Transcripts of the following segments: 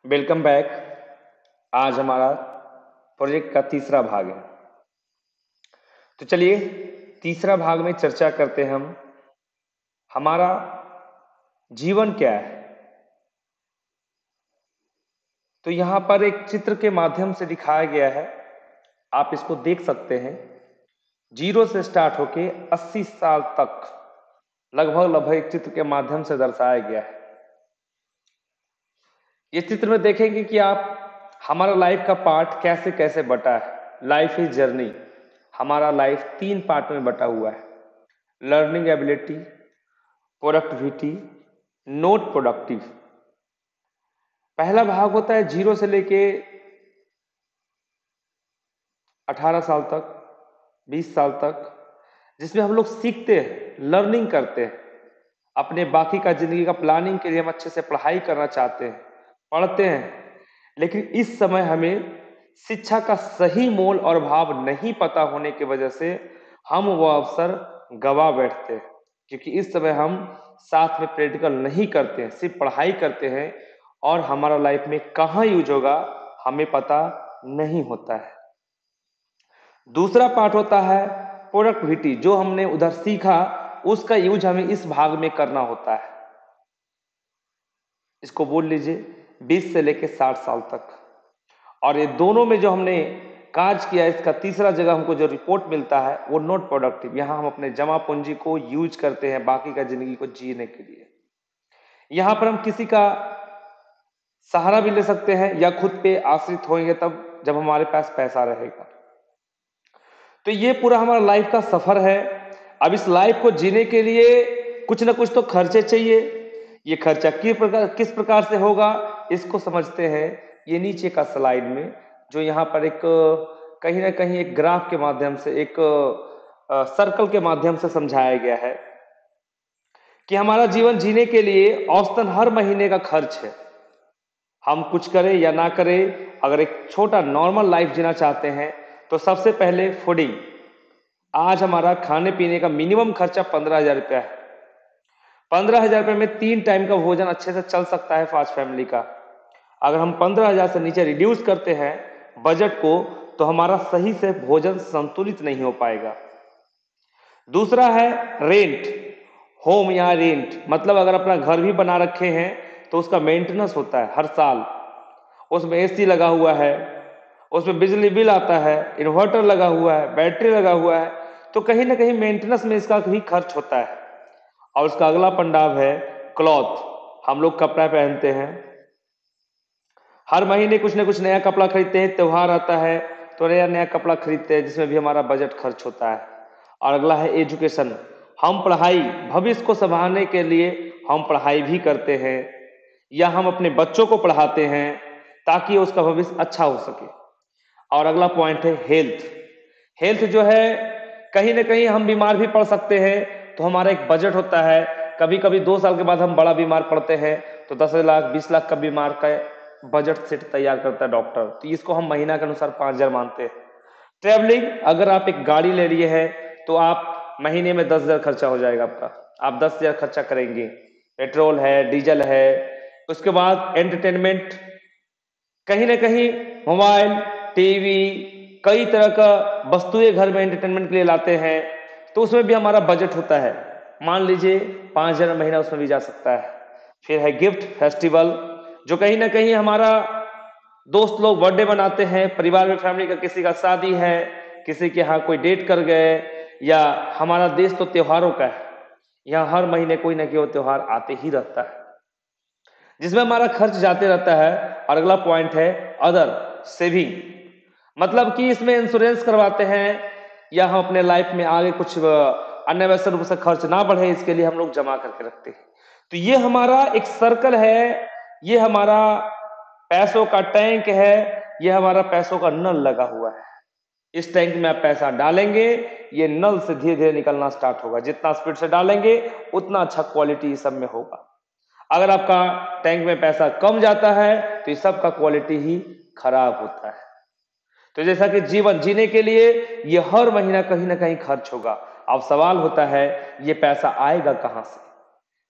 Welcome back. आज हमारा project का तीसरा भाग है। तो चलिए तीसरा भाग में चर्चा करते हैं हम हमारा जीवन क्या है। तो यहाँ पर एक चित्र के माध्यम से दिखाया गया है, आप इसको देख सकते हैं। जीरो से स्टार्ट होके 80 साल तक लगभग लगभग एक चित्र के माध्यम से दर्शाया गया है। इस चित्र में देखेंगे कि आप हमारा लाइफ का पार्ट कैसे कैसे बटा है। Life is journey. हमारा लाइफ 3 पार्ट में बटा हुआ है। Learning ability, productivity, note productive. पहला भाग होता है 0 से लेके 18 साल तक, 20 साल तक, जिसमें हम लोग सीखते हैं, लर्निंग करते हैं। अपने बाकी का जिंदगी का प्लानिंग के लिए हम अच्छे से पढ़ाई करना चाहते हैं, पढ़ते हैं, लेकिन इस समय हमें शिक्षा का सही मोल और भाव नहीं पता होने की वजह से हम वो अवसर गवा बैठते हैं। क्योंकि इस समय हम साथ में प्रैक्टिकल नहीं करते हैं, सिर्फ पढ़ाई करते हैं और हमारा लाइफ में कहाँ यूज होगा हमें पता नहीं होता है। दूसरा पार्ट होता है प्रोडक्टिविटी। जो हमने उधर सीखा उसका यूज हमें इस भाग में करना होता है। इसको बोल लीजिए 20 से लेके 60 साल तक। और ये दोनों में जो हमने काज किया, इसका तीसरा जगह हमको जो रिपोर्ट मिलता है वो नॉट प्रोडक्टिव। यहाँ हम अपने जमा पूंजी को यूज करते हैं बाकी का जिंदगी को जीने के लिए। यहाँ पर हम किसी का सहारा भी ले सकते हैं या खुद पे आश्रित होंगे तब जब हमारे पास पैसा रहेगा। तो ये पूरा हमारा लाइफ का सफर है। अब इस लाइफ को जीने के लिए कुछ ना कुछ तो खर्चे चाहिए। ये खर्चा किस प्रकार से होगा इसको समझते हैं ये नीचे का स्लाइड में, जो यहाँ पर एक कहीं ना कहीं एक ग्राफ के माध्यम से, एक सर्कल के माध्यम से समझाया गया है कि हमारा जीवन जीने के लिए औसतन हर महीने का खर्च है। हम कुछ करें या ना करें, अगर एक छोटा नॉर्मल लाइफ जीना चाहते हैं तो सबसे पहले फूडिंग। आज हमारा खाने पीने का मिनिमम खर्चा 15,000 रुपया है। 15,000 रुपये में 3 टाइम का भोजन अच्छे से चल सकता है 5 फैमिली का। अगर हम 15,000 से नीचे रिड्यूस करते हैं बजट को तो हमारा सही से भोजन संतुलित नहीं हो पाएगा। दूसरा है रेंट। होम या रेंट मतलब अगर अपना घर भी बना रखे हैं तो उसका मेंटेनेंस होता है हर साल। उसमें एसी लगा हुआ है, उसमें बिजली बिल आता है, इन्वर्टर लगा हुआ है, बैटरी लगा हुआ है, तो कहीं ना कहीं मेंटेनेंस में इसका भी खर्च होता है। और उसका अगला पंडाब है क्लॉथ। हम लोग कपड़ा पहनते हैं, हर महीने कुछ ना कुछ नया कपड़ा खरीदते हैं। त्योहार आता है तो नया नया कपड़ा खरीदते हैं जिसमें भी हमारा बजट खर्च होता है। और अगला है एजुकेशन। हम पढ़ाई, भविष्य को संभालने के लिए हम पढ़ाई भी करते हैं या हम अपने बच्चों को पढ़ाते हैं ताकि उसका भविष्य अच्छा हो सके। और अगला पॉइंट है हेल्थ। हेल्थ जो है कहीं ना कहीं हम बीमार भी पड़ सकते हैं, तो हमारा एक बजट होता है। कभी कभी 2 साल के बाद हम बड़ा बीमार पड़ते हैं तो 10 लाख 20 लाख का बीमार का बजट सेट तैयार करता है डॉक्टर। तो इसको हम महीना के अनुसार 5,000 मानते हैं। ट्रेवलिंग, अगर आप एक गाड़ी ले लिए हैं तो आप महीने में 10,000 खर्चा हो जाएगा आपका। आप 10,000 खर्चा करेंगे। पेट्रोल है, डीजल है। उसके बाद एंटरटेनमेंट, कहीं ना कहीं मोबाइल, टीवी, कई तरह का वस्तुएं घर में एंटरटेनमेंट के लिए लाते हैं, तो उसमें भी हमारा बजट होता है। मान लीजिए 5,000 महीना उसमें भी जा सकता है। फिर है गिफ्ट, फेस्टिवल, जो कहीं ना कहीं हमारा दोस्त लोग बर्थडे मनाते हैं, परिवार में फैमिली का किसी का शादी है, किसी के यहाँ कोई डेट कर गए, या हमारा देश तो त्योहारों का है। यहाँ हर महीने कोई ना कोई त्योहार आते ही रहता है जिसमें हमारा खर्च जाते रहता है। और अगला पॉइंट है अदर, सेविंग। मतलब कि इसमें इंश्योरेंस करवाते हैं या हम अपने लाइफ में आगे कुछ अनावश्यक रूप से खर्च ना बढ़े इसके लिए हम लोग जमा करके रखते हैं। तो ये हमारा एक सर्कल है, ये हमारा पैसों का टैंक है, ये हमारा पैसों का नल लगा हुआ है। इस टैंक में आप पैसा डालेंगे, ये नल से धीरे धीरे निकलना स्टार्ट होगा। जितना स्पीड से डालेंगे उतना अच्छा क्वालिटी इस सब में होगा। अगर आपका टैंक में पैसा कम जाता है तो इस सब का क्वालिटी ही खराब होता है। तो जैसा कि जीवन जीने के लिए ये हर महीना कहीं ना कहीं खर्च होगा। अब सवाल होता है ये पैसा आएगा कहां से?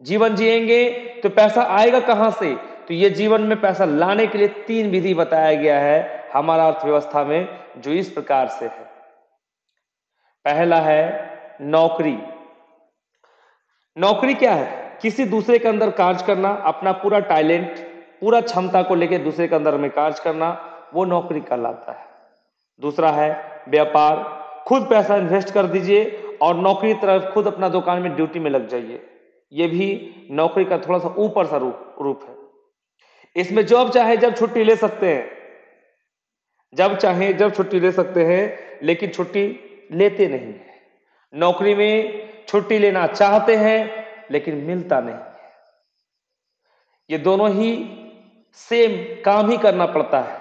जीवन जिएंगे तो पैसा आएगा कहां से? तो ये जीवन में पैसा लाने के लिए 3 विधि बताया गया है हमारा अर्थव्यवस्था में, जो इस प्रकार से है। पहला है नौकरी। नौकरी क्या है? किसी दूसरे के अंदर कार्य करना, अपना पूरा टैलेंट, पूरा क्षमता को लेकर दूसरे के अंदर में कार्य करना, वो नौकरी कहलाता है। दूसरा है व्यापार। खुद पैसा इन्वेस्ट कर दीजिए और नौकरी की तरफ खुद अपना दुकान में ड्यूटी में लग जाइए। ये भी नौकरी का थोड़ा सा ऊपर सा रूप है। इसमें जब चाहे जब छुट्टी ले सकते हैं, जब चाहे जब छुट्टी ले सकते हैं, लेकिन छुट्टी लेते नहीं है। नौकरी में छुट्टी लेना चाहते हैं लेकिन मिलता नहीं। ये दोनों ही सेम काम ही करना पड़ता है,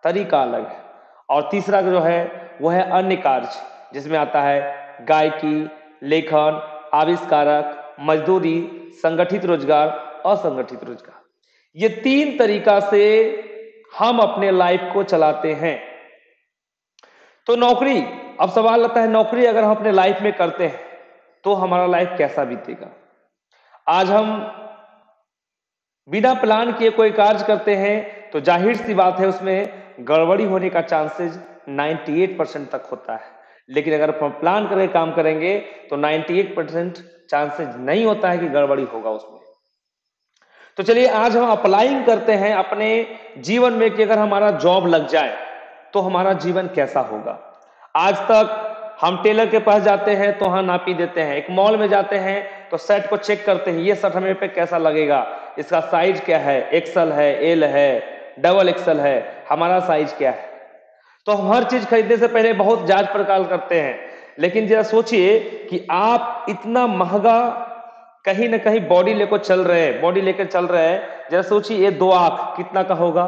तरीका अलग है। और तीसरा जो है वो है अन्य कार्य, जिसमें आता है गायकी, लेखन, आविष्कारक, मजदूरी, संगठित रोजगार, असंगठित रोजगार। ये 3 तरीका से हम अपने लाइफ को चलाते हैं। तो नौकरी, अब सवाल आता है नौकरी अगर हम अपने लाइफ में करते हैं तो हमारा लाइफ कैसा बीतेगा। आज हम बिना प्लान किए कोई कार्य करते हैं तो जाहिर सी बात है उसमें गड़बड़ी होने का चांसेस 98% तक होता है। लेकिन अगर हम प्लान करके काम करेंगे तो 98% चांसेस नहीं होता है कि गड़बड़ी होगा उसमें। तो चलिए आज हम अप्लाइंग करते हैं अपने जीवन में कि अगर हमारा जॉब लग जाए तो हमारा जीवन कैसा होगा। आज तक हम टेलर के पास जाते हैं तो हाँ नापी देते हैं, एक मॉल में जाते हैं तो शर्ट को चेक करते हैं, ये शर्ट हमें पे कैसा लगेगा, इसका साइज क्या है, एक्सल है, एल है, डबल एक्सल है, हमारा साइज क्या है। तो हम हर चीज खरीदने से पहले बहुत जांच पड़ताल करते हैं। लेकिन जरा सोचिए कि आप इतना महंगा कहीं ना कहीं बॉडी लेकर चल रहे हैं, जरा सोचिए ये 2 आंख कितना का होगा,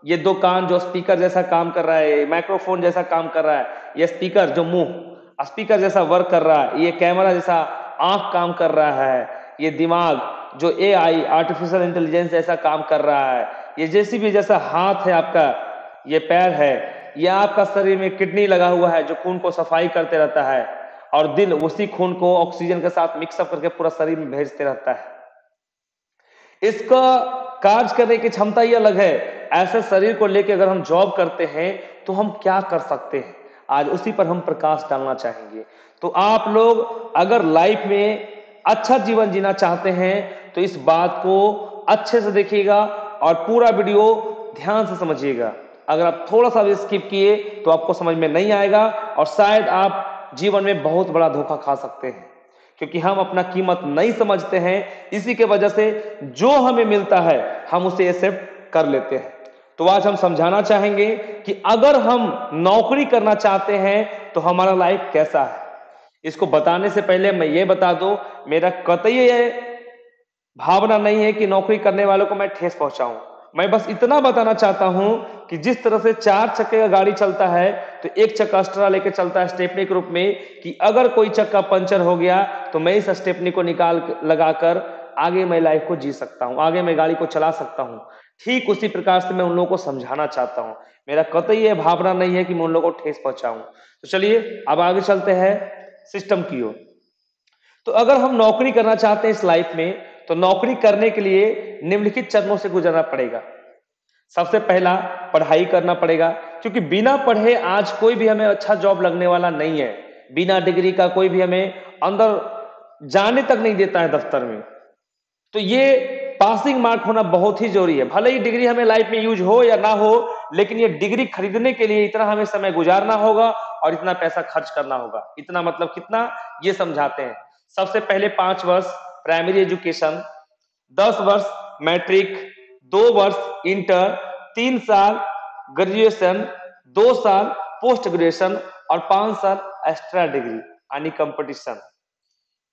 ये 2 कान जो स्पीकर जैसा काम कर रहा है, माइक्रोफोन जैसा काम कर रहा है, ये स्पीकर जो मुंह स्पीकर जैसा वर्क कर रहा है, ये कैमरा जैसा आंख काम कर रहा है, ये दिमाग जो AI आर्टिफिशियल इंटेलिजेंस जैसा काम कर रहा है, ये जेसीबी जैसा हाथ है आपका, ये पैर है, ये आपका शरीर में किडनी लगा हुआ है जो खून को सफाई करते रहता है, और दिल उसी खून को ऑक्सीजन के साथ मिक्सअप करके पूरा शरीर में भेजते रहता है। इसका कार्य करने की क्षमता ही अलग है। ऐसे शरीर को लेकर अगर हम जॉब करते हैं तो हम क्या कर सकते हैं, आज उसी पर हम प्रकाश डालना चाहेंगे। तो आप लोग अगर लाइफ में अच्छा जीवन जीना चाहते हैं तो इस बात को अच्छे से देखिएगा और पूरा वीडियो ध्यान से समझिएगा। अगर आप थोड़ा सा भी स्किप किए तो आपको समझ में नहीं आएगा और शायद आप जीवन में बहुत बड़ा धोखा खा सकते हैं, क्योंकि हम अपना कीमत नहीं समझते हैं। इसी के वजह से जो हमें मिलता है हम उसे एक्सेप्ट कर लेते हैं। तो आज हम समझाना चाहेंगे कि अगर हम नौकरी करना चाहते हैं तो हमारा लाइफ कैसा है। इसको बताने से पहले मैं ये बता दूं, मेरा कतई ये भावना नहीं है कि नौकरी करने वालों को मैं ठेस पहुंचाऊं। मैं बस इतना बताना चाहता हूं कि जिस तरह से 4 चक्के का गाड़ी चलता है तो एक चक्का एक्स्ट्रा लेके चलता है स्टेपनी के रूप में, कि अगर कोई चक्का पंचर हो गया तो मैं इस स्टेपनी को निकाल लगाकर आगे मैं लाइफ को जी सकता हूं, आगे मैं गाड़ी को चला सकता हूं। ठीक उसी प्रकार से मैं उन लोगों को समझाना चाहता हूं। मेरा कतई ये भावना नहीं है कि मैं उन लोगों को ठेस पहुंचाऊं। तो चलिए अब आगे चलते हैं सिस्टम की ओर। तो अगर हम नौकरी करना चाहते हैं इस लाइफ में तो नौकरी करने के लिए निम्नलिखित चरणों से गुजरना पड़ेगा। सबसे पहला पढ़ाई करना पड़ेगा, क्योंकि बिना पढ़े आज कोई भी हमें अच्छा जॉब लगने वाला नहीं है। बिना डिग्री का कोई भी हमें अंदर जाने तक नहीं देता है दफ्तर में। तो ये पासिंग मार्क होना बहुत ही जरूरी है। भले ही डिग्री हमें लाइफ में यूज हो या ना हो, लेकिन ये डिग्री खरीदने के लिए इतना हमें समय गुजारना होगा और इतना पैसा खर्च करना होगा। इतना मतलब कितना, ये समझाते हैं। सबसे पहले 5 वर्ष प्राइमरी एजुकेशन, 10 वर्ष मैट्रिक, 2 वर्ष इंटर, 3 साल ग्रेजुएशन, 2 साल पोस्ट ग्रेजुएशन और 5 साल एक्स्ट्रा डिग्री यानी कंपटीशन।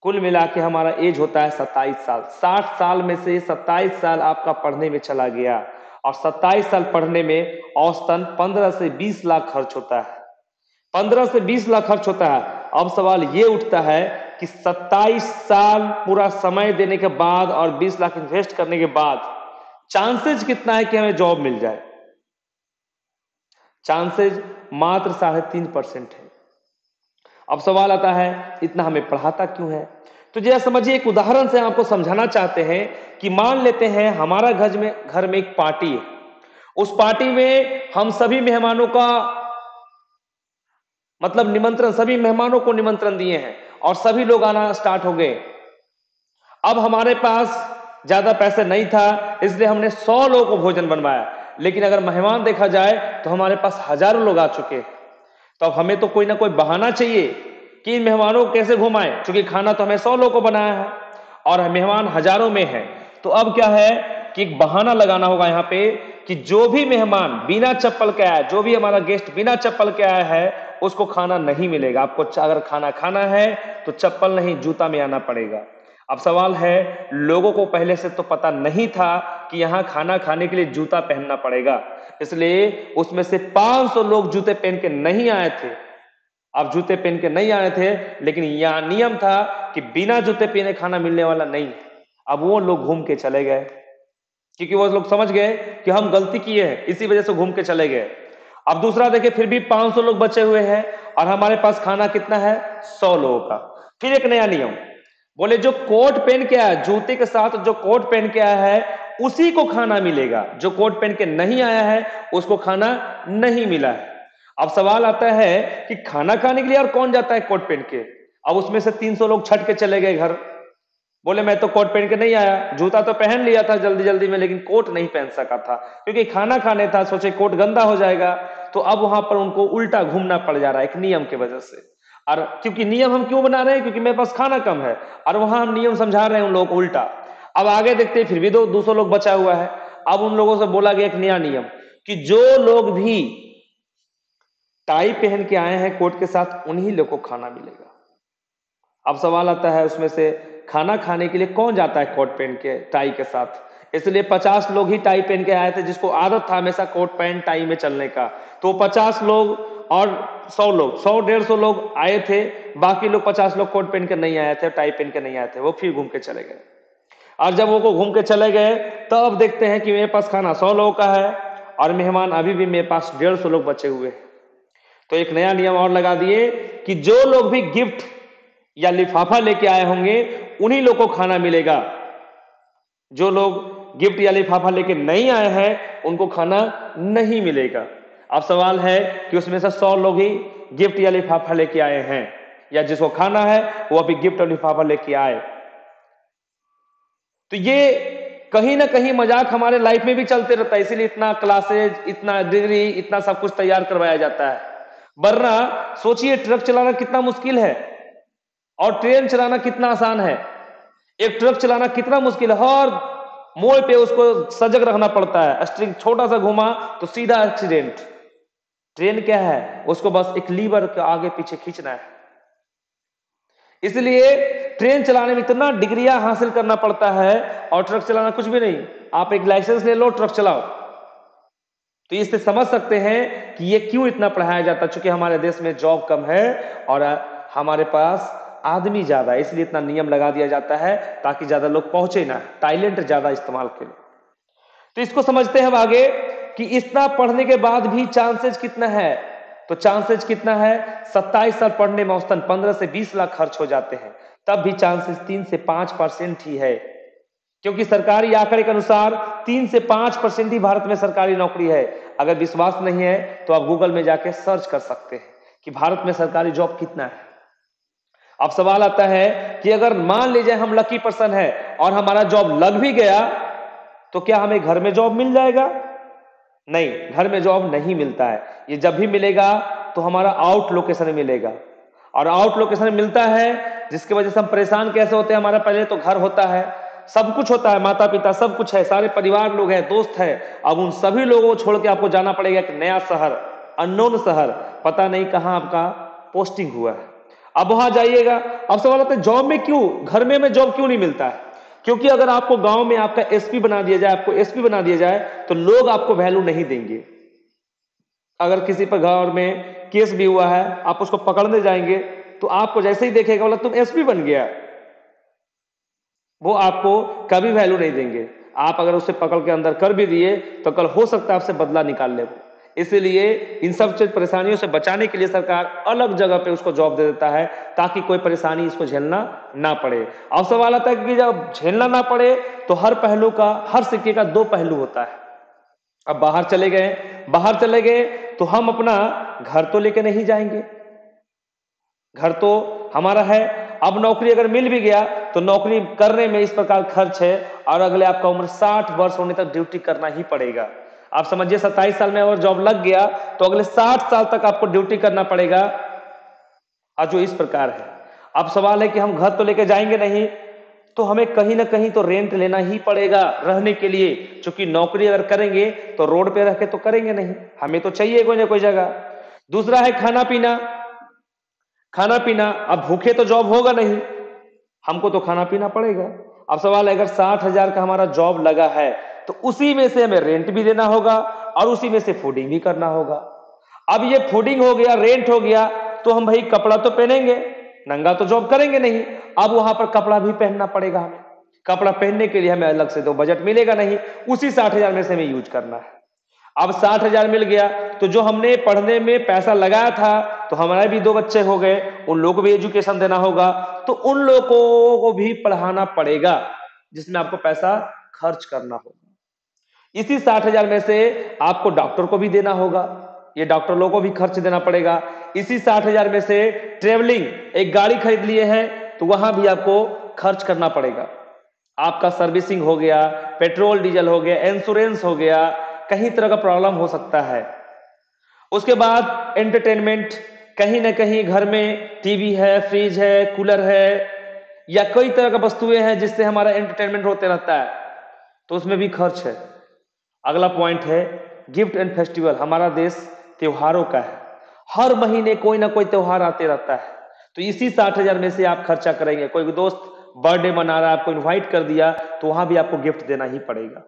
कुल मिला के हमारा एज होता है 27 साल। 60 साल में से 27 साल आपका पढ़ने में चला गया, और 27 साल पढ़ने में औसतन 15 से 20 लाख खर्च होता है। 15 से 20 लाख खर्च होता है। अब सवाल ये उठता है कि 27 साल पूरा समय देने के बाद और 20 लाख इन्वेस्ट करने के बाद चांसेस कितना है कि हमें जॉब मिल जाए। चांसेस मात्र 3.5% है। अब सवाल आता है इतना हमें पढ़ाता क्यों है। तो जरा समझिए, एक उदाहरण से आपको समझाना चाहते हैं कि मान लेते हैं हमारा घर में एक पार्टी है। उस पार्टी में हम सभी मेहमानों का मतलब निमंत्रण, सभी मेहमानों को निमंत्रण दिए हैं और सभी लोग आना स्टार्ट हो गए। अब हमारे पास ज्यादा पैसे नहीं था, इसलिए हमने 100 लोगों को भोजन बनवाया। लेकिन अगर मेहमान देखा जाए तो हमारे पास हजारों लोग आ चुके। तो अब हमें तो कोई ना कोई बहाना चाहिए कि इन मेहमानों को कैसे घुमाएं, क्योंकि खाना तो हमें 100 लोगों को बनाया है और मेहमान हजारों में है। तो अब क्या है कि एक बहाना लगाना होगा यहाँ पे कि जो भी मेहमान बिना चप्पल के आया, जो भी हमारा गेस्ट बिना चप्पल के आया है, उसको खाना नहीं मिलेगा। आपको अगर खाना खाना है तो चप्पल नहीं, जूता में आना पड़ेगा। अब सवाल है, लोगों को पहले से तो पता नहीं था कि यहां खाना खाने के लिए जूता पहनना पड़ेगा, इसलिए उसमें से 500 लोग जूते पहन के नहीं आए थे। अब जूते पहन के नहीं आए थे, लेकिन यहां नियम था कि बिना जूते पहने खाना मिलने वाला नहीं। अब वो लोग घूम के चले गए, क्योंकि वो लोग समझ गए कि हम गलती किए हैं, इसी वजह से घूम के चले गए। अब दूसरा देखिए, फिर भी 500 लोग बचे हुए हैं और हमारे पास खाना कितना है, 100 लोगों का। फिर एक नया नियम बोले, जो कोट पहन के आया, जूते के साथ जो कोट पहन के आया है उसी को खाना मिलेगा, जो कोट पहन के नहीं आया है उसको खाना नहीं मिला है। अब सवाल आता है कि खाना खाने के लिए और कौन जाता है कोट पहन के। अब उसमें से 300 लोग छट के चले गए घर, बोले मैं तो कोट पहन के नहीं आया, जूता तो पहन लिया था जल्दी जल्दी में, लेकिन कोट नहीं पहन सका था क्योंकि खाना खाने था, सोचे कोट गंदा हो जाएगा। तो अब वहां पर उनको उल्टा घूमना पड़ जा रहा है एक नियम की वजह से। और क्योंकि नियम हम क्यों बना रहे हैं, क्योंकि मेरे पास खाना कम है और वहां हम नियम समझा रहे हैं उन लोगों को उल्टा। अब आगे देखते हैं, फिर भी 200 लोग बचा हुआ है। अब उन लोगों से बोला गया एक नया नियम कि जो लोग भी टाई पहन के आए हैं कोट के साथ, उन्हीं लोग को खाना मिलेगा। अब सवाल आता है, उसमें से खाना खाने के लिए कौन जाता है कोट पहन के टाई के साथ। इसलिए 50 लोग ही टाई पहन के आए थे, जिसको आदत था हमेशा कोट पैंट टाई में चलने का। तो 50 लोग और 100 लोग, 100-150 लोग आए थे, बाकी लोग 50 लोग कोट पहन के नहीं आए थे, टाई पहन के नहीं आए थे, वो फिर घूम के चले गए। और जब वो घूम के चले गए तो अब देखते हैं कि मेरे पास खाना 100 लोगों का है और मेहमान अभी भी मेरे पास 150 लोग बचे हुए हैं। तो एक नया नियम और लगा दिए कि जो लोग भी गिफ्ट या लिफाफा लेके आए होंगे उन्हीं लोग को खाना मिलेगा। जो लोग गिफ्ट या लिफाफा लेके नहीं आए हैं उनको खाना नहीं मिलेगा। अब सवाल है कि उसमें से 100 लोग ही गिफ्ट या लिफाफा लेके आए हैं, या जिसको खाना है वो अभी गिफ्ट और लिफाफा लेके आए। तो ये कहीं ना कहीं मजाक हमारे लाइफ में भी चलते रहता है, इसीलिए इतना क्लासेज, इतना डिग्री, इतना सब कुछ तैयार करवाया जाता है। वरना सोचिए, ट्रक चलाना कितना मुश्किल है और ट्रेन चलाना कितना आसान है। एक ट्रक चलाना कितना मुश्किल है, हर मोड़ पे उसको सजग रखना पड़ता है, स्ट्रिंग छोटा सा घुमा तो सीधा एक्सीडेंट। ट्रेन क्या है, उसको बस एक लीवर के आगे पीछे खींचना है। इसलिए ट्रेन चलाने में इतना डिग्रियां हासिल करना पड़ता है और ट्रक चलाना कुछ भी नहीं। आप एक लाइसेंस ले लो, ट्रक चलाओ। तो इससे समझ सकते हैं कि ये क्यों इतना पढ़ाया जाता है, क्योंकि हमारे देश में जॉब कम है और हमारे पास आदमी ज्यादा है, इसलिए इतना नियम लगा दिया जाता है ताकि ज्यादा लोग पहुंचे ना, टैलेंट ज्यादा इस्तेमाल करें। तो इसको समझते हैं हम आगे कि इतना पढ़ने के बाद भी चांसेस कितना है। तो चांसेस कितना है, 27 साल पढ़ने में औसतन 15 से 20 लाख खर्च हो जाते हैं, तब भी चांसेस 3 से 5% ही है। क्योंकि सरकारी आंकड़े के अनुसार 3 से 5% ही भारत में सरकारी नौकरी है। अगर विश्वास नहीं है तो आप गूगल में जाके सर्च कर सकते हैं कि भारत में सरकारी जॉब कितना है। अब सवाल आता है कि अगर मान लीजिए हम लकी पर्सन है और हमारा जॉब लग भी गया तो क्या हमें घर में जॉब मिल जाएगा? नहीं, घर में जॉब नहीं मिलता है। ये जब भी मिलेगा तो हमारा आउट लोकेशन में मिलेगा, और आउट लोकेशन में मिलता है जिसकी वजह से हम परेशान कैसे होते हैं। हमारा पहले तो घर होता है, सब कुछ होता है, माता पिता सब कुछ है, सारे परिवार लोग हैं, दोस्त है। अब उन सभी लोगों को छोड़ के आपको जाना पड़ेगा एक नया शहर, अननोन शहर, पता नहीं कहां आपका पोस्टिंग हुआ है। अब वहां जाइएगा, अब सवाल आता है जॉब में क्यों, घर में जॉब क्यों नहीं मिलता है? क्योंकि अगर आपको गांव में आपका एसपी बना दिया जाए, आपको एसपी बना दिया जाए तो लोग आपको वैल्यू नहीं देंगे। अगर किसी पर घर में केस भी हुआ है, आप उसको पकड़ने जाएंगे तो आपको जैसे ही देखेगा बोला तुम एसपी बन गया, वो आपको कभी वैल्यू नहीं देंगे। आप अगर उसे पकड़ के अंदर कर भी दिए तो कल हो सकता है आपसे बदला निकाल ले वो। इसलिए इन सब परेशानियों से बचाने के लिए सरकार अलग जगह पे उसको जॉब दे देता है ताकि कोई परेशानी इसको झेलना ना पड़े। अब सवाल आता है कि जब झेलना ना पड़े तो हर पहलू का, हर सिक्के का दो पहलू होता है। अब बाहर चले गए तो हम अपना घर तो लेके नहीं जाएंगे, घर तो हमारा है। अब नौकरी अगर मिल भी गया तो नौकरी करने में इस प्रकार खर्च है और अगले आपका उम्र 60 वर्ष होने तक ड्यूटी करना ही पड़ेगा। आप समझिए 27 साल में अगर जॉब लग गया तो अगले 60 साल तक आपको ड्यूटी करना पड़ेगा। और जो इस प्रकार है, अब सवाल है कि हम घर तो लेके जाएंगे नहीं, तो हमें कहीं ना कहीं तो रेंट लेना ही पड़ेगा रहने के लिए, क्योंकि नौकरी अगर करेंगे तो रोड पे रह के तो करेंगे नहीं, हमें तो चाहिए कोई ना कोई जगह। दूसरा है खाना पीना। अब भूखे तो जॉब होगा नहीं, हमको तो खाना पीना पड़ेगा। अब सवाल है अगर 60,000 का हमारा जॉब लगा है तो उसी में से हमें रेंट भी देना होगा और उसी में से फूडिंग भी करना होगा। अब ये फूडिंग हो गया, रेंट हो गया, तो हम भाई कपड़ा तो पहनेंगे, नंगा तो जॉब करेंगे नहीं। अब वहां पर कपड़ा भी पहनना पड़ेगा हमें, कपड़ा पहनने के लिए हमें अलग से तो बजट मिलेगा नहीं, उसी 60,000 में से हमें यूज करना है। अब 60,000 मिल गया तो जो हमने पढ़ने में पैसा लगाया था, तो हमारे भी 2 बच्चे हो गए, उन लोगों को भी एजुकेशन देना होगा, तो उन लोगों को भी पढ़ाना पड़ेगा, जिसमें आपको पैसा खर्च करना होगा। इसी 60,000 में से आपको डॉक्टर को भी देना होगा, ये डॉक्टर लोगों को भी खर्च देना पड़ेगा। इसी 60,000 में से ट्रेवलिंग, एक गाड़ी खरीद लिए हैं तो वहां भी आपको खर्च करना पड़ेगा। आपका सर्विसिंग हो गया, पेट्रोल डीजल हो गया, इंश्योरेंस हो गया, कहीं तरह का प्रॉब्लम हो सकता है। उसके बाद एंटरटेनमेंट, कहीं ना कहीं घर में टीवी है, फ्रिज है, कूलर है या कई तरह का वस्तुएं हैं जिससे हमारा एंटरटेनमेंट होते रहता है, तो उसमें भी खर्च है। अगला पॉइंट है गिफ्ट एंड फेस्टिवल। हमारा देश त्योहारों का है, हर महीने कोई ना कोई त्योहार आते रहता है, तो इसी 60,000 में से आप खर्चा करेंगे। कोई दोस्त बर्थडे मना रहा है, आपको इनवाइट कर दिया, तो वहां भी आपको गिफ्ट देना ही पड़ेगा।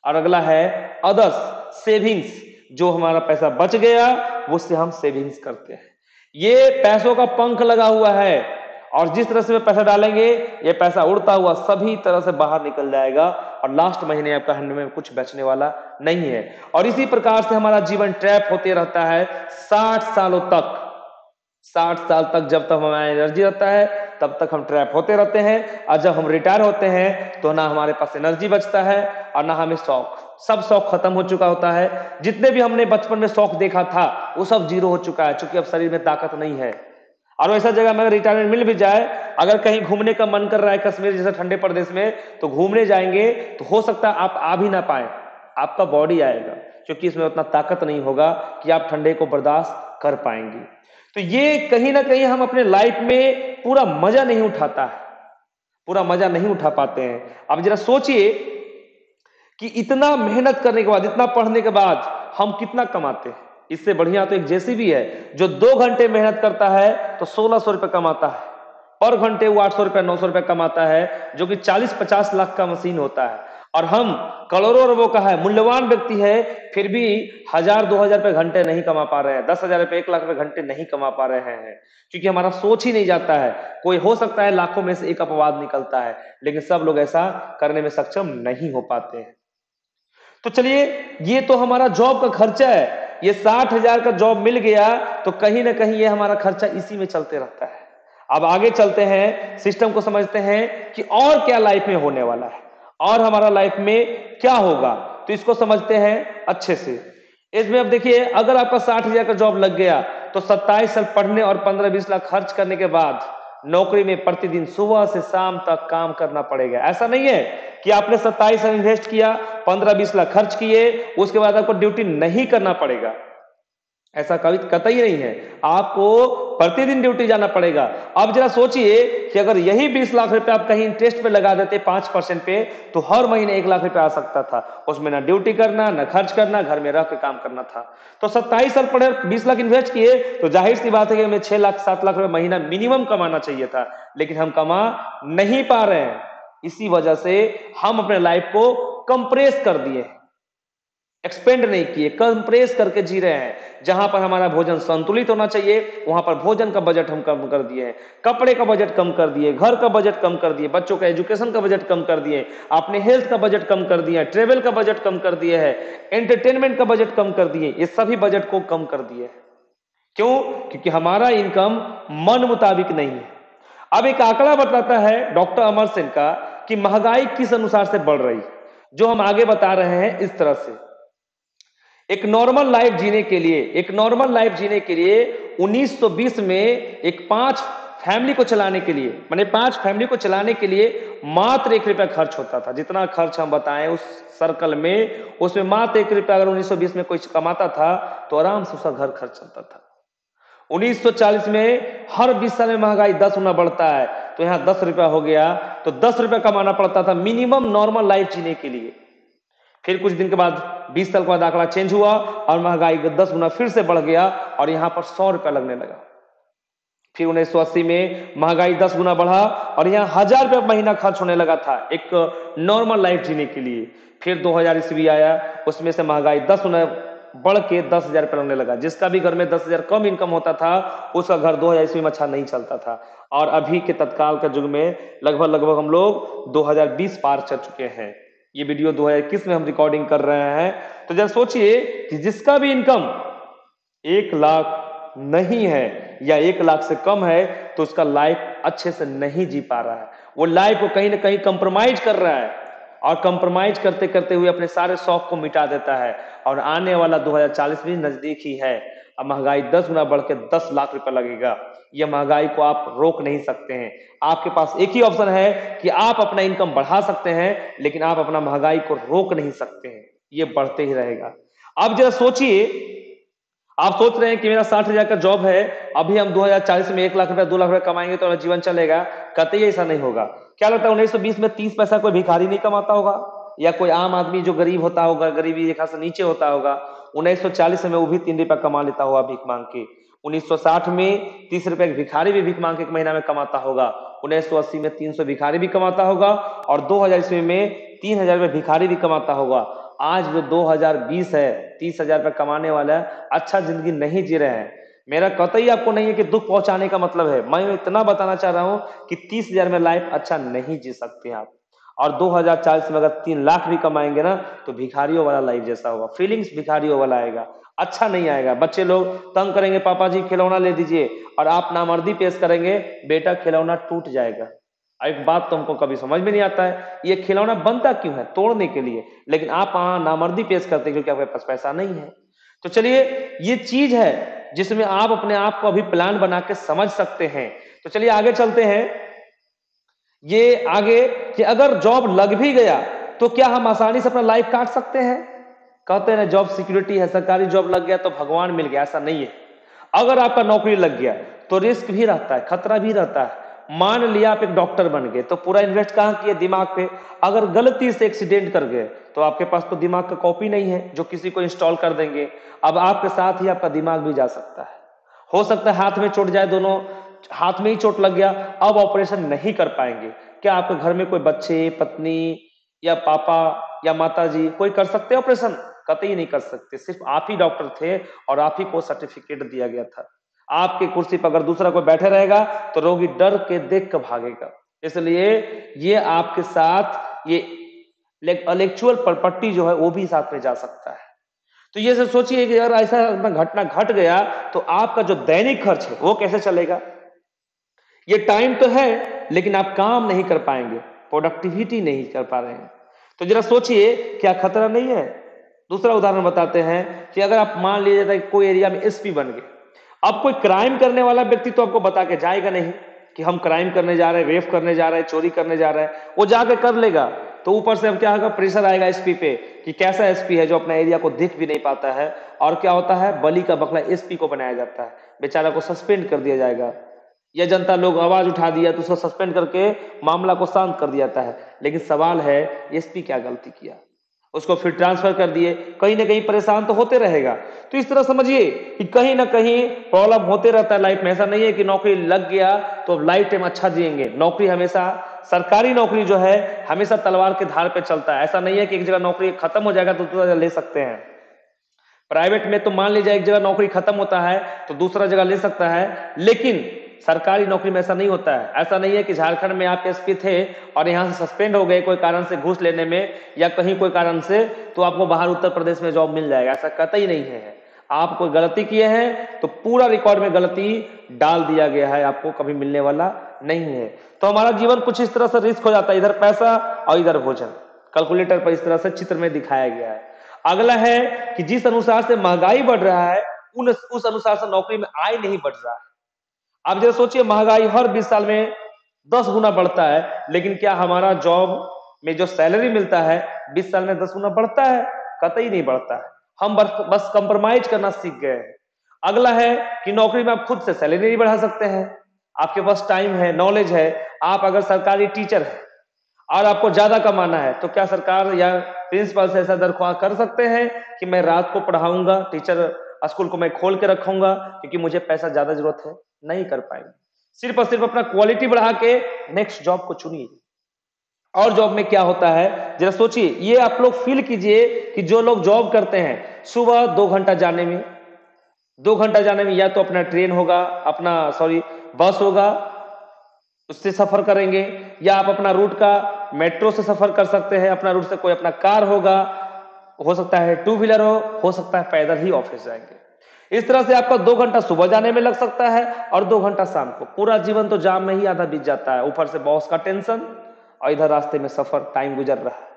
और अगला है अदर्स, सेविंग्स, जो हमारा पैसा बच गया उससे हम सेविंग्स करते हैं। ये पैसों का पंख लगा हुआ है और जिस तरह से पैसा डालेंगे ये पैसा उड़ता हुआ सभी तरह से बाहर निकल जाएगा और लास्ट महीने आपका हैंड में कुछ बचने वाला नहीं है। और इसी प्रकार से हमारा जीवन ट्रैप होते रहता है 60 सालों तक। 60 साल तक जब तक हमारा एनर्जी रहता है तब तक हम ट्रैप होते रहते हैं, और जब हम रिटायर होते हैं तो ना हमारे पास एनर्जी बचता है और ना हमें शौक, सब शौक खत्म हो चुका होता है। जितने भी हमने बचपन में शौक देखा था वो सब जीरो हो चुका है, क्योंकि अब शरीर में ताकत नहीं है। और ऐसा जगह में अगर रिटायरमेंट मिल भी जाए, अगर कहीं घूमने का मन कर रहा है कश्मीर जैसे ठंडे प्रदेश में, तो घूमने जाएंगे तो हो सकता है आप आ भी ना पाए, आपका बॉडी आएगा, क्योंकि इसमें उतना ताकत नहीं होगा कि आप ठंडे को बर्दाश्त कर पाएंगे। तो ये कहीं ना कहीं हम अपने लाइफ में पूरा मजा नहीं उठाता है, पूरा मजा नहीं उठा पाते हैं। अब जरा सोचिए कि इतना मेहनत करने के बाद, इतना पढ़ने के बाद हम कितना कमाते हैं। इससे बढ़िया तो एक जेसीबी है जो 2 घंटे मेहनत करता है तो 1600 रुपए कमाता है, पर घंटे वो 800 रुपए 900 रुपए कमाता है, जो कि 40-50 लाख का मशीन होता है। और हम करोड़ों अरबों का है, मूल्यवान व्यक्ति है, फिर भी 1000-2000 रुपए घंटे नहीं कमा पा रहे हैं, 10,000 रुपए 1 लाख रुपए घंटे नहीं कमा पा रहे हैं, क्योंकि हमारा सोच ही नहीं जाता है। कोई हो सकता है लाखों में से एक अपवाद निकलता है, लेकिन सब लोग ऐसा करने में सक्षम नहीं हो पाते हैं। तो चलिए, ये तो हमारा जॉब का खर्चा है। ये 60,000 का जॉब मिल गया तो कहीं ना कहीं ये हमारा खर्चा इसी में चलते रहता है। अब आगे चलते हैं, सिस्टम को समझते हैं कि और क्या लाइफ में होने वाला है और हमारा लाइफ में क्या होगा, तो इसको समझते हैं अच्छे से। इसमें अब देखिए, अगर आपका 60,000 का जॉब लग गया तो 27 साल पढ़ने और 15-20 लाख खर्च करने के बाद नौकरी में प्रतिदिन सुबह से शाम तक काम करना पड़ेगा। ऐसा नहीं है कि आपने 27 साल इन्वेस्ट किया, 15-20 लाख खर्च किए, उसके बाद आपको ड्यूटी नहीं करना पड़ेगा, ऐसा कभी कतई नहीं है। आपको प्रतिदिन ड्यूटी जाना पड़ेगा। अब जरा सोचिए कि अगर यही 20 लाख रुपए आप कहीं इंटरेस्ट पे लगा देते 5% पे, तो हर महीने 1 लाख रुपए आ सकता था। उसमें ना ड्यूटी करना, ना खर्च करना, घर में रह के काम करना था। तो 27 साल पढ़े, 20 लाख इन्वेस्ट किए, तो जाहिर सी बात है कि हमें 6 लाख 7 लाख रुपए महीना मिनिमम कमाना चाहिए था, लेकिन हम कमा नहीं पा रहे हैं। इसी वजह से हम अपने लाइफ को कंप्रेस कर दिए। एक्सपेंड नहीं किए, कंप्रेस करके जी रहे हैं। जहां पर हमारा भोजन संतुलित होना चाहिए वहां पर भोजन का बजट हम कम कर दिए हैं, कपड़े का बजट कम कर दिए, घर का बजट कम कर दिए, बच्चों का एजुकेशन का बजट कम कर दिए, अपने हेल्थ का बजट कम कर दिया, ट्रेवल का बजट कम कर दिए है, एंटरटेनमेंट का बजट कम कर दिए, ये सभी बजट को कम कर दिए। क्यों? क्योंकि हमारा इनकम मन मुताबिक नहीं है। अब एक आंकड़ा बताता है डॉक्टर अमर सेन का कि महंगाई किस अनुसार से बढ़ रही है, जो हम आगे बता रहे हैं इस तरह से। एक नॉर्मल लाइफ जीने के लिए, एक नॉर्मल लाइफ जीने के लिए 1920 में एक 5 फैमिली को चलाने के लिए, माने 5 फैमिली को चलाने के लिए मात्र 1 रुपया खर्च होता था। जितना खर्च हम बताएं उस सर्कल में, उसमें मात्र 1 रुपया अगर 1920 में कोई कमाता था तो आराम से उसका घर खर्च चलता था। 1940 में हर 20 साल में महंगाई 10 गुना बढ़ता है, तो यहां 10 रुपया हो गया, तो 10 रुपया कमाना पड़ता था मिनिमम नॉर्मल लाइफ जीने के लिए। फिर कुछ दिन के बाद 20 साल के बाद आंकड़ा चेंज हुआ और महंगाई 10 गुना फिर से बढ़ गया और यहां पर 100 रुपया लगने लगा। फिर 1980 में महंगाई 10 गुना बढ़ा और यहां 1000 रुपया महीना खर्च होने लगा था एक नॉर्मल लाइफ जीने के लिए। फिर 2000 ईस्वी आया, उसमें से महंगाई 10 गुना बढ़ के 10,000 रुपया लगने लगा। जिसका भी घर में 10,000 कम इनकम होता था उसका घर 2000 ईस्वी में अच्छा नहीं चलता था। और अभी के तत्काल के युग में लगभग हम लोग 2020 पार चल चुके हैं। ये वीडियो 2021 में हम रिकॉर्डिंग कर रहे हैं। तो जरा सोचिए कि जिसका भी इनकम 1 लाख नहीं है या 1 लाख से कम है तो उसका लाइफ अच्छे से नहीं जी पा रहा है। वो लाइफ को कहीं ना कहीं कंप्रोमाइज कर रहा है और कंप्रोमाइज करते करते हुए अपने सारे शौक को मिटा देता है। और आने वाला 2040 भी नजदीक ही है। अब महंगाई 10 गुना बढ़ के 10 लाख रुपया लगेगा। यह महंगाई को आप रोक नहीं सकते हैं। आपके पास एक ही ऑप्शन है कि आप अपना इनकम बढ़ा सकते हैं, लेकिन आप अपना महंगाई को रोक नहीं सकते हैं। ये बढ़ते ही रहेगा। अब जरा सोचिए, आप सोच रहे हैं कि मेरा 60,000 का जॉब है, अभी हम 2040 में 1 लाख रुपया 2 लाख रुपया कमाएंगे तो जीवन चलेगा। कतई ऐसा नहीं होगा। क्या लगता है 1920 में 30 पैसा कोई भिखारी नहीं कमाता होगा, या कोई आम आदमी जो गरीब होता होगा, गरीबी रेखा से नीचे होता होगा, 1940 में वो भी 3 रुपया कमा लेता होगा भीख मांग के। 1960 में 30 रुपए भिखारी भी भीख मांग के एक महीना में कमाता होगा। 1980 में 300 भिखारी भी कमाता होगा और 2000 ईस्वी में 3000 रुपए भिखारी भी कमाता होगा। आज जो 2020 है, 30,000 रुपए कमाने वाला है, अच्छा जिंदगी नहीं जी रहे हैं। मेरा कतई आपको नहीं है कि दुख पहुंचाने का मतलब है, मैं इतना बताना चाह रहा हूं कि 30,000 में लाइफ अच्छा नहीं जी सकते आप। और 2040 में अगर 3 लाख भी कमाएंगे ना तो भिखारियों वाला लाइफ जैसा होगा, फीलिंग्स भिखारियों वाला आएगा, अच्छा नहीं आएगा। बच्चे लोग तंग करेंगे, पापा जी खिलौना ले दीजिए, और आप नामर्दी पेश करेंगे, बेटा खिलौना टूट जाएगा। एक बात तो हमको कभी समझ में नहीं आता है, ये खिलौना बनता क्यों है? तोड़ने के लिए, लेकिन आप वहां नामर्दी पेश करते हैं क्योंकि आपके पास पैसा नहीं है। तो चलिए, ये चीज है जिसमें आप अपने आप को अभी प्लान बना के समझ सकते हैं। तो चलिए आगे चलते हैं। ये आगे कि अगर जॉब लग भी गया तो क्या हम आसानी से अपना लाइफ काट सकते हैं? कहते हैं ना जॉब सिक्योरिटी है, सरकारी जॉब लग गया तो भगवान मिल गया, ऐसा नहीं है। अगर आपका नौकरी लग गया तो रिस्क भी रहता है, खतरा भी रहता है। मान लिया आप एक डॉक्टर बन गए तो पूरा इन्वेस्ट कहां किए? दिमाग पे। अगर गलती से एक्सीडेंट कर गए तो आपके पास तो दिमाग का कॉपी नहीं है जो किसी को इंस्टॉल कर देंगे। अब आपके साथ ही आपका दिमाग भी जा सकता है। हो सकता है हाथ में चोट जाए, दोनों हाथ में ही चोट लग गया, अब ऑपरेशन नहीं कर पाएंगे। क्या आपके घर में कोई बच्चे, पत्नी या पापा या माता जी कोई कर सकते हैं ऑपरेशन? कतई नहीं कर सकते। सिर्फ आप ही डॉक्टर थे और आप ही को सर्टिफिकेट दिया गया था। आपके कुर्सी पर अगर दूसरा कोई बैठे रहेगा तो रोगी डर के देख कर भागेगा। इसलिए ये आपके साथ ये इंटेलेक्चुअल प्रॉपर्टी जो है वो भी साथ में जा सकता है। तो ये सब सोचिए कि अगर ऐसा घटना घट गया तो आपका जो दैनिक खर्च है वो कैसे चलेगा? ये टाइम तो है लेकिन आप काम नहीं कर पाएंगे, प्रोडक्टिविटी नहीं कर पा रहे हैं। तो जरा सोचिए, क्या खतरा नहीं है? दूसरा उदाहरण बताते हैं कि अगर आप मान लीजिए कोई एरिया में एसपी बन गए। अब कोई क्राइम करने वाला व्यक्ति तो आपको बता के जाएगा नहीं कि हम क्राइम करने जा रहे हैं, रेप करने जा रहे हैं, चोरी करने जा रहे हैं। वो जाके कर लेगा तो ऊपर से अब क्या होगा? प्रेशर आएगा एसपी पे कि कैसा एसपी है जो अपना एरिया को देख भी नहीं पाता है। और क्या होता है? बलि का बकला एसपी को बनाया जाता है, बेचारा को सस्पेंड कर दिया जाएगा। या जनता लोग आवाज उठा दिया तो उसको सस्पेंड करके मामला को शांत कर दिया जाता है। लेकिन सवाल है एसपी क्या गलती किया? उसको फिर ट्रांसफर कर दिए, कहीं ना कहीं परेशान तो होते रहेगा। तो इस तरह समझिए कि कहीं ना कहीं प्रॉब्लम होते रहता है लाइफ में। ऐसा नहीं है कि नौकरी लग गया तो लाइफ टाइम अच्छा जिएंगे। नौकरी हमेशा, सरकारी नौकरी जो है हमेशा तलवार के धार पे चलता है। ऐसा नहीं है कि एक जगह नौकरी खत्म हो जाएगा तो दूसरा जगह ले सकते हैं। प्राइवेट में तो मान लीजिए एक जगह नौकरी खत्म होता है तो दूसरा जगह ले सकता है, लेकिन सरकारी नौकरी में ऐसा नहीं होता है। ऐसा नहीं है कि झारखंड में आप एसपी थे और यहां से सस्पेंड हो गए कोई कारण से घूस लेने में या कहीं कोई कारण से, तो आपको बाहर उत्तर प्रदेश में जॉब मिल जाएगा, ऐसा कतई नहीं है। आप कोई गलती किए हैं तो पूरा रिकॉर्ड में गलती डाल दिया गया है, आपको कभी मिलने वाला नहीं है। तो हमारा जीवन कुछ इस तरह से रिस्क हो जाता है, इधर पैसा और इधर भोजन, कैलकुलेटर पर इस तरह से चित्र में दिखाया गया है। अगला है कि जिस अनुसार से महंगाई बढ़ रहा है उस अनुसार से नौकरी में आय नहीं बढ़ रहा है। आप जरा सोचिए, महंगाई हर 20 साल में 10 गुना बढ़ता है, लेकिन क्या हमारा जॉब में जो सैलरी मिलता है 20 साल में 10 गुना बढ़ता है? कतई नहीं बढ़ता है। हम बस कंप्रोमाइज करना सीख गए हैं। अगला है कि नौकरी में आप खुद से सैलरी नहीं बढ़ा सकते हैं, आपके पास टाइम है, नॉलेज है। आप अगर सरकारी टीचर है और आपको ज्यादा कमाना है तो क्या सरकार या प्रिंसिपल से ऐसा दरख्वास्त कर सकते हैं कि मैं रात को पढ़ाऊंगा, टीचर स्कूल को मैं खोल के रखूंगा क्योंकि मुझे पैसा ज्यादा जरूरत है? नहीं कर पाएंगे। सिर्फ और सिर्फ अपना क्वालिटी बढ़ा के नेक्स्ट जॉब को चुनिए। और जॉब में क्या होता है जरा सोचिए, ये आप लोग फील कीजिए कि जो लोग जॉब करते हैं सुबह 2 घंटा जाने में, 2 घंटा जाने में या तो अपना ट्रेन होगा, अपना सॉरी बस होगा, उससे सफर करेंगे, या आप अपना रूट का मेट्रो से सफर कर सकते हैं, अपना रूट से कोई अपना कार होगा, हो सकता है टू व्हीलर हो सकता है पैदल ही ऑफिस जाएंगे। इस तरह से आपका 2 घंटा सुबह जाने में लग सकता है और 2 घंटा शाम को। पूरा जीवन तो जाम में ही आधा बीत जाता है, ऊपर से बॉस का टेंशन और इधर रास्ते में सफर, टाइम गुजर रहा है।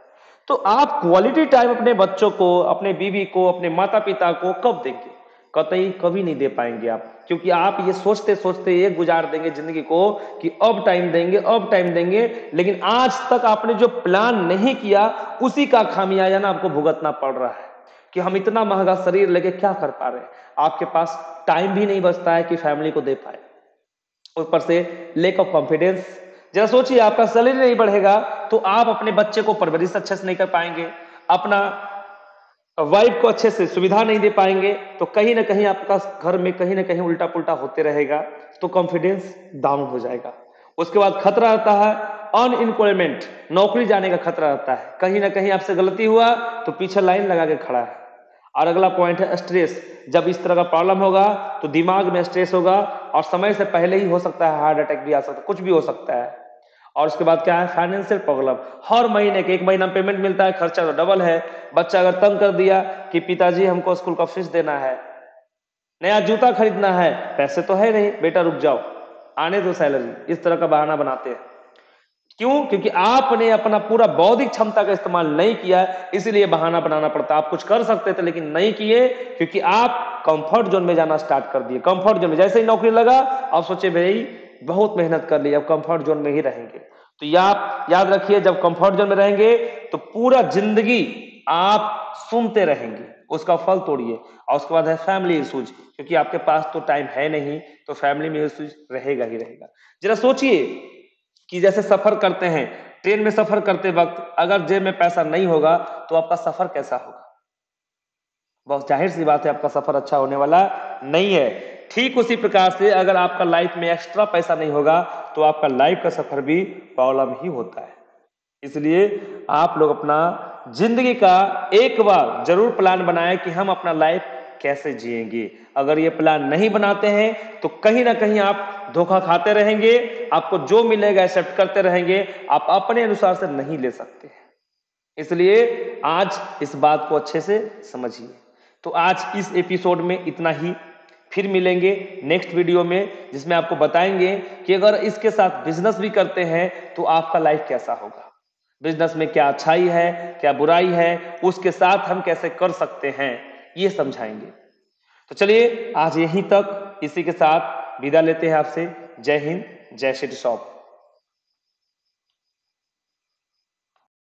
तो आप क्वालिटी टाइम अपने बच्चों को, अपने बीवी को, अपने माता पिता को कब देंगे? कतई कभी नहीं दे पाएंगे आप, क्योंकि आप ये सोचते सोचते ये गुजार देंगे जिंदगी को कि अब टाइम देंगे, अब टाइम देंगे, लेकिन आज तक आपने जो प्लान नहीं किया उसी का खामियाजा ना आपको भुगतना पड़ रहा है कि हम इतना महंगा शरीर लेके क्या कर पा रहे हैं। आपके पास टाइम भी नहीं बचता है कि फैमिली को दे पाए, ऊपर से लेक ऑफ कॉन्फिडेंस। जरा सोचिए, आपका सैलरी नहीं बढ़ेगा तो आप अपने बच्चे को परवरिश अच्छे से नहीं कर पाएंगे, अपना वाइफ को अच्छे से सुविधा नहीं दे पाएंगे, तो कहीं ना कहीं आपका घर में कहीं ना कहीं उल्टा पुल्टा होते रहेगा, तो कॉन्फिडेंस डाउन हो जाएगा। उसके बाद खतरा रहता है अनएम्प्लॉयमेंट, नौकरी जाने का खतरा रहता है। कहीं ना कहीं आपसे गलती हुआ तो पीछे लाइन लगा के खड़ा है। और अगला पॉइंट है स्ट्रेस। जब इस तरह का प्रॉब्लम होगा तो दिमाग में स्ट्रेस होगा और समय से पहले ही हो सकता है हार्ट अटैक भी आ सकता है, कुछ भी हो सकता है। और उसके बाद क्या है, फाइनेंशियल प्रॉब्लम। हर महीने के 1 महीना पेमेंट मिलता है, खर्चा तो डबल है। बच्चा अगर तंग कर दिया कि पिताजी हमको स्कूल का फीस देना है, नया जूता खरीदना है, पैसे तो है नहीं, बेटा रुक जाओ, आने दो सैलरी, इस तरह का बहाना बनाते हैं। क्यों? क्योंकि आपने अपना पूरा बौद्धिक क्षमता का इस्तेमाल नहीं किया, इसलिए बहाना बनाना पड़ता। आप कुछ कर सकते थे लेकिन नहीं किए, क्योंकि आप कंफर्ट जोन में जाना स्टार्ट कर दिए। कंफर्ट जोन में जैसे ही नौकरी लगा आप सोचे भाई बहुत मेहनत कर ली, अब कंफर्ट जोन में ही रहेंगे। तो याद रखिए, जब कंफर्ट जोन में रहेंगे तो पूरा जिंदगी आप सुनते रहेंगे, उसका फल तोड़िए। और उसके बाद है फैमिली इश्यूज, क्योंकि आपके पास तो टाइम है नहीं, तो फैमिली में इश्यूज रहेगा ही रहेगा। जरा सोचिए कि जैसे सफर करते हैं, ट्रेन में सफर करते वक्त अगर जेब में पैसा नहीं होगा तो आपका सफर कैसा होगा? बहुत जाहिर सी बात है, आपका सफर अच्छा होने वाला नहीं है। ठीक उसी प्रकार से अगर आपका लाइफ में एक्स्ट्रा पैसा नहीं होगा तो आपका लाइफ का सफर भी प्रॉब्लम ही होता है। इसलिए आप लोग अपना जिंदगी का एक बार जरूर प्लान बनाएं कि हम अपना लाइफ कैसे जिएंगे। अगर ये प्लान नहीं बनाते हैं तो कहीं ना कहीं आप धोखा खाते रहेंगे, आपको जो मिलेगा एक्सेप्ट करते रहेंगे, आप अपने अनुसार से नहीं ले सकते। इसलिए आज इस बात को अच्छे से समझिए। तो आज इस एपिसोड में इतना ही, फिर मिलेंगे नेक्स्ट वीडियो में जिसमें आपको बताएंगे कि अगर इसके साथ बिजनेस भी करते हैं तो आपका लाइफ कैसा होगा, बिजनेस में क्या अच्छाई है क्या बुराई है, उसके साथ हम कैसे कर सकते हैं, ये समझाएंगे। तो चलिए आज यहीं तक, इसी के साथ विदा लेते हैं आपसे। जय हिंद, जय श्री शॉप।